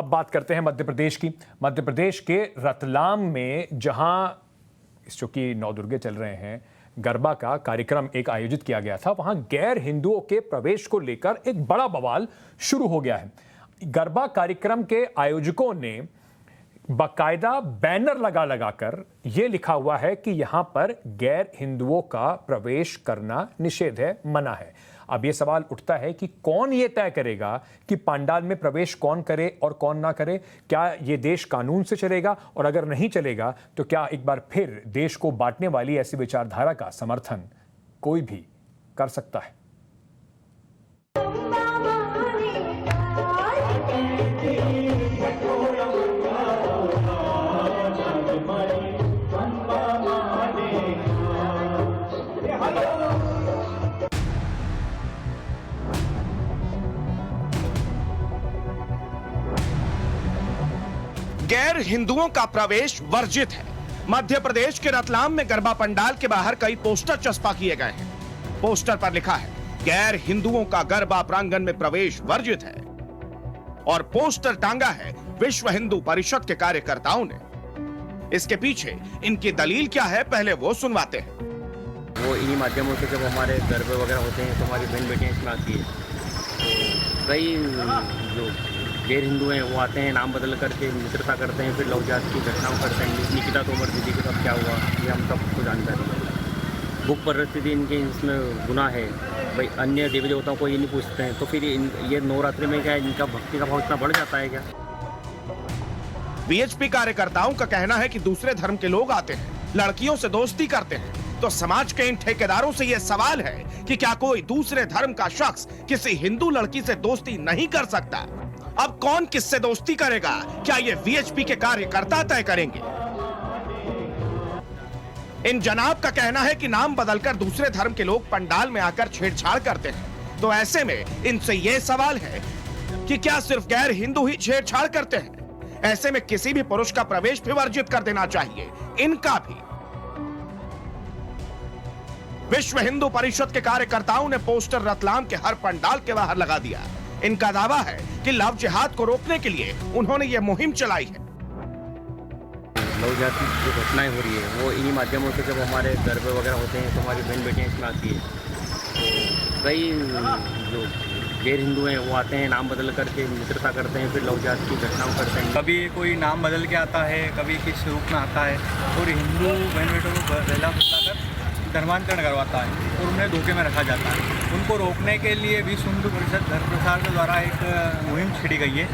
अब बात करते हैं मध्य प्रदेश की। मध्य प्रदेश के रतलाम में जहां चूंकि नवदुर्गे चल रहे हैं, गरबा का कार्यक्रम एक आयोजित किया गया था, वहां गैर हिंदुओं के प्रवेश को लेकर एक बड़ा बवाल शुरू हो गया है। गरबा कार्यक्रम के आयोजकों ने बाकायदा बैनर लगा लगाकर यह लिखा हुआ है कि यहां पर गैर हिंदुओं का प्रवेश करना निषेध है, मना है। अब यह सवाल उठता है कि कौन ये तय करेगा कि पंडाल में प्रवेश कौन करे और कौन ना करे? क्या ये देश कानून से चलेगा? और अगर नहीं चलेगा तो क्या एक बार फिर देश को बांटने वाली ऐसी विचारधारा का समर्थन कोई भी कर सकता है? गैर हिंदुओं का प्रवेश वर्जित है। मध्य प्रदेश के रतलाम में गरबा पंडाल के बाहर कई पोस्टर चस्पा किए गए हैं। पोस्टर पर लिखा है, गैर हिंदुओं का गरबा प्रांगण में प्रवेश वर्जित है। और पोस्टर टांगा है विश्व हिंदू परिषद के कार्यकर्ताओं ने। इसके पीछे इनकी दलील क्या है, पहले वो सुनवाते हैं। वो इन्हीं माध्यमों से जब हमारे गरबे वगैरह होते हैं तो हमारी बहन बेटियां इसमें आती है, तो कई जो गैर हिंदू हैं वो आते हैं, नाम बदल करके मित्रता करते हैं, फिर लव जिहाद की घटनाओं करते हैं। निकिता तोमर दीदी के साथ क्या हुआ ये हम सबको जानकारी है। भूख परिस्थिति इनके इसमें गुनाह है भाई। अन्य देवी देवताओं को ये नहीं पूछते हैं, तो फिर ये नवरात्रि में क्या इनका भक्ति का भाव इतना बढ़ जाता है क्या? बीएचपी कार्यकर्ताओं का कहना है कि दूसरे धर्म के लोग आते हैं, लड़कियों से दोस्ती करते हैं, तो समाज के इन ठेकेदारों से यह सवाल है कि क्या कोई दूसरे धर्म का शख्स किसी हिंदू लड़की से दोस्ती नहीं कर सकता? अब कौन किससे दोस्ती करेगा, क्या ये वीएचपी के कार्यकर्ता तय करेंगे? इन जनाब का कहना है कि नाम बदलकर दूसरे धर्म के लोग पंडाल में आकर छेड़छाड़ करते हैं, तो ऐसे में इनसे यह सवाल है कि क्या सिर्फ गैर हिंदू ही छेड़छाड़ करते हैं? ऐसे में किसी भी पुरुष का प्रवेश भी वर्जित कर देना चाहिए, इनका भी। विश्व हिंदू परिषद के कार्यकर्ताओं ने पोस्टर रतलाम के हर पंडाल के बाहर लगा दिया। इनका दावा है कि लव जिहाद को रोकने के लिए उन्होंने ये मुहिम चलाई है। लव जिहाद की जो घटनाएं हो रही है वो इन्हीं माध्यमों से जब हमारे गरबे वगैरह होते हैं तो हमारी बहन बेटियां इसमें आती है, तो कई जो गैर हिंदू हैं वो आते हैं, नाम बदल करके मित्रता करते हैं, फिर लव जिहाद की घटनाओं करते हैं। कभी कोई नाम बदल के आता है, कभी किस रूप में आता है और हिंदू बहन बेटों को बहला फुसलाकर धर्मांतरण करवाता है और उन्हें धोखे में रखा जाता है। उनको रोकने के लिए विश्व हिंदू परिषद धर्म प्रसार के द्वारा एक मुहिम छिड़ी गई है।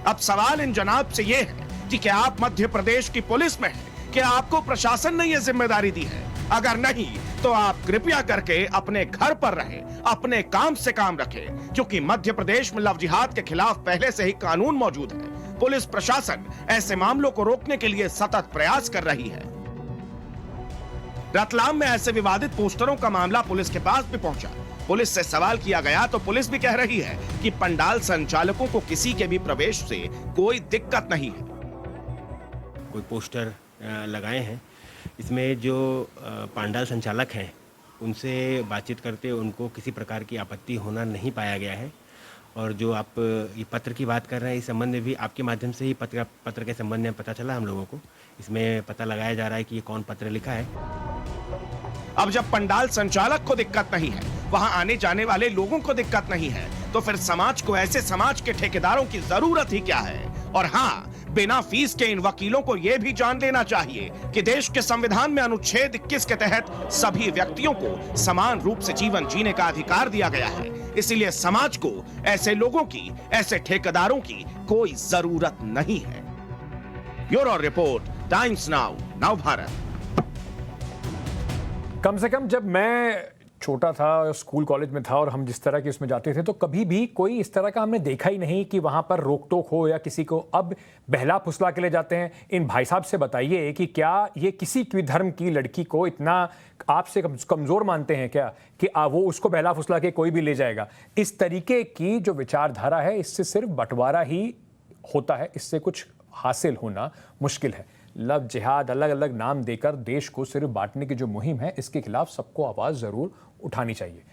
अब सवाल इन जनाब से ये है कि क्या आप मध्य प्रदेश की पुलिस में हैं? क्या आपको प्रशासन ने यह जिम्मेदारी दी है? अगर नहीं तो आप कृपया करके अपने घर पर रहें, अपने काम से काम रखें, क्योंकि मध्य प्रदेश में लव जिहाद के खिलाफ पहले से ही कानून मौजूद है। पुलिस प्रशासन ऐसे मामलों को रोकने के लिए सतत प्रयास कर रही है। रतलाम में ऐसे विवादित पोस्टरों का मामला पुलिस के पास भी पहुंचा। पुलिस से सवाल किया गया तो पुलिस भी कह रही है कि पंडाल संचालकों को किसी के भी प्रवेश से कोई दिक्कत नहीं है। कोई पोस्टर लगाए हैं, इसमें जो पंडाल संचालक हैं उनसे बातचीत करते उनको किसी प्रकार की आपत्ति होना नहीं पाया गया है। और जो आप ये पत्र की बात कर रहे हैं, इस संबंध में भी आपके माध्यम से ही पत्र के संबंध में पता चला हम लोगों को। इसमें पता लगाया जा रहा है कि ये कौन पत्र लिखा है। अब जब पंडाल संचालक को दिक्कत नहीं है, वहां आने जाने वाले लोगों को दिक्कत नहीं है, तो फिर समाज को ऐसे समाज के ठेकेदारों की जरूरत ही क्या है? और हाँ, बिना फीस के इन वकीलों को यह भी जान लेना चाहिए कि देश के संविधान में अनुच्छेद 21 के तहत सभी व्यक्तियों को समान रूप से जीवन जीने का अधिकार दिया गया है। इसीलिए समाज को ऐसे लोगों की, ऐसे ठेकेदारों की कोई जरूरत नहीं है। ब्यूरो रिपोर्ट, टाइम्स नाउ, नव भारत। कम से कम जब मैं छोटा था, स्कूल कॉलेज में था और हम जिस तरह के उसमें जाते थे, तो कभी भी कोई इस तरह का हमने देखा ही नहीं कि वहां पर रोक टोक हो या किसी को अब बहला फुसला के ले जाते हैं। इन भाई साहब से बताइए कि क्या ये किसी भी धर्म की लड़की को इतना आपसे कमजोर मानते हैं क्या कि वो उसको बहला फुसला के कोई भी ले जाएगा? इस तरीके की जो विचारधारा है, इससे सिर्फ बंटवारा ही होता है, इससे कुछ हासिल होना मुश्किल है। लव जिहाद, अलग अलग नाम देकर देश को सिर्फ बांटने की जो मुहिम है, इसके खिलाफ सबको आवाज जरूर उठानी चाहिए।